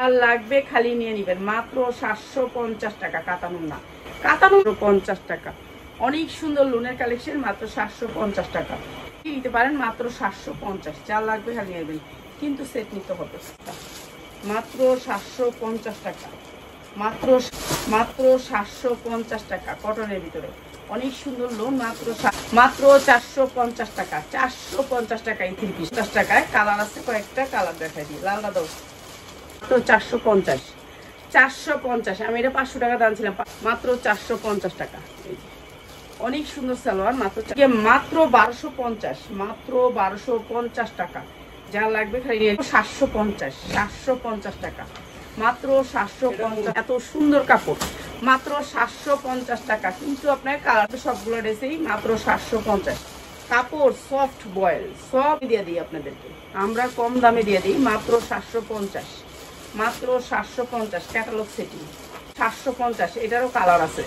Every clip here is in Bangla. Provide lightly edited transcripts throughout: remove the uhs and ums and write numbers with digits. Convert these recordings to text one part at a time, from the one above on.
আর লাগবে খালি নিয়ে নিবেন মাত্র 750 টাকা। কাতানুন না, কাতানুন 50 টাকা। অনেক সুন্দর লোনের কালেকশন, মাত্র 750 টাকা নিতে পারেন, মাত্র 750। যা লাগবে খালি নিয়ে নেবেন, কিন্তু সেট নিতে হবে। মাত্র 750 টাকা, মাত্র মাত্র 750 টাকা কটনের ভিতরে অনেক সুন্দর লোন, মাত্র 450 টাকা। 450 টাকা এই 3 পিস। 50 টাকায় কালার আছে, কয়েকটা কালার দেখাই দিই। লালটা দাও, মাত্র 450। 450, আমি এটা 500 টাকা দাম ছিলাম, মাত্র 450 টাকা। অনেক সুন্দর সালোয়ার, মাত্র মাত্র 1250, মাত্র 1250 টাকা। যা লাগবে খালি 750, 750 টাকা, মাত্র 750। এত সুন্দর কাপড়, মাত্র 750 টাকা। কিন্তু আপনার কালার সবগুলো ড্রেসেই মাত্র 750। কাপড় সফট বয়েল, সব দিয়ে দিই আপনাদেরকে, আমরা কম দামে দিয়ে দিই, মাত্র 750, মাত্র 750। ক্যাটালগ সেটিং 750, এটারও কালার আছে,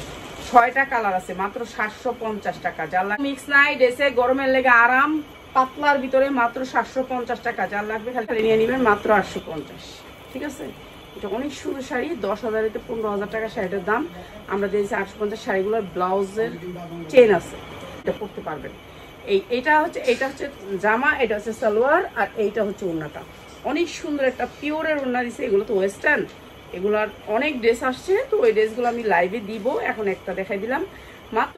6টা কালার আছে, মাত্র 750 টাকা। যার লাগবে মিক্স নাই ড্রেসে, গরমের লেগে আরাম, পাতলার ভিতরে মাত্র 750 টাকা। যার লাগবে খালি নিয়ে নেবেন, মাত্র 850। ঠিক আছে, এটা অনেক সুন্দর শাড়ি। 10,000 15,000 টাকা শাড়িটার দাম। আমরা দিয়েছি 850। শাড়িগুলোর ব্লাউজের চেন আছে, এটা পরতে পারবেন। এটা হচ্ছে জামা, এটা হচ্ছে সালোয়ার, আর এইটা হচ্ছে ওড়নাটা। অনেক সুন্দর একটা পিওরের ওড়না দিচ্ছে। এগুলো তো ওয়েস্টার্ন, এগুলার অনেক ড্রেস আসছে, তো ওই ড্রেসগুলো আমি লাইভে দিব। এখন একটা দেখাই দিলাম, মাত্র